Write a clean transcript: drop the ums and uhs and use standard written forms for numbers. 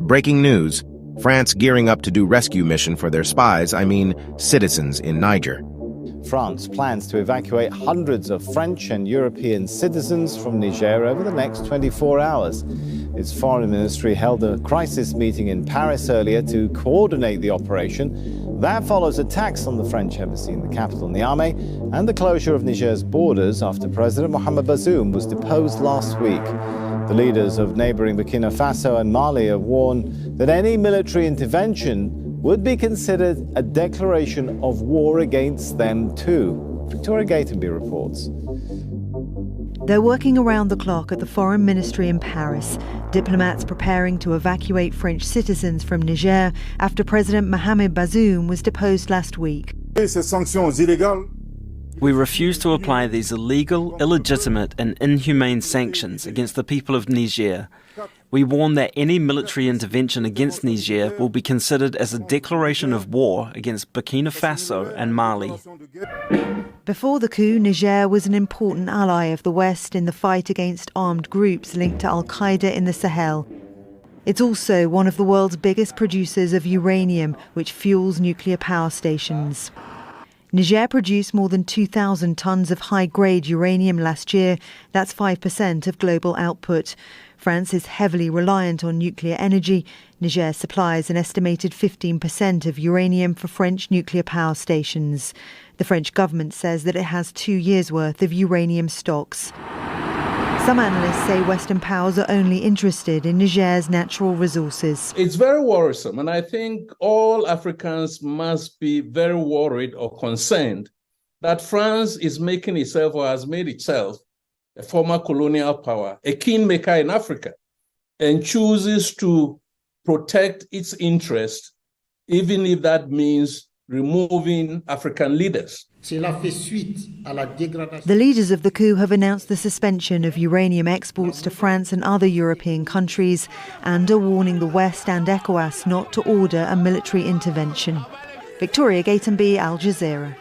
Breaking news. France gearing up to do rescue mission for their spies, citizens in Niger. France plans to evacuate hundreds of French and European citizens from Niger over the next 24 hours. Its foreign ministry held a crisis meeting in Paris earlier to coordinate the operation. That follows attacks on the French embassy in the capital, Niamey, and the closure of Niger's borders after President Mohamed Bazoum was deposed last week. The leaders of neighboring Burkina Faso and Mali have warned that any military intervention would be considered a declaration of war against them too. Victoria Gatenby reports. They're working around the clock at the Foreign Ministry in Paris. Diplomats preparing to evacuate French citizens from Niger after President Mohamed Bazoum was deposed last week. We refuse to apply these illegal, illegitimate and inhumane sanctions against the people of Niger. We warn that any military intervention against Niger will be considered as a declaration of war against Burkina Faso and Mali. Before the coup, Niger was an important ally of the West in the fight against armed groups linked to Al-Qaeda in the Sahel. It's also one of the world's biggest producers of uranium, which fuels nuclear power stations. Niger produced more than 2,000 tons of high-grade uranium last year. That's 5% of global output. France is heavily reliant on nuclear energy. Niger supplies an estimated 15% of uranium for French nuclear power stations. The French government says that it has 2 years' worth of uranium stocks. Some analysts say Western powers are only interested in Niger's natural resources. It's very worrisome, and I think all Africans must be very worried or concerned that France is making itself or has made itself a former colonial power, a kingmaker in Africa, and chooses to protect its interest, even if that means removing African leaders. The leaders of the coup have announced the suspension of uranium exports to France and other European countries and are warning the West and ECOWAS not to order a military intervention. Victoria Gatenby, Al Jazeera.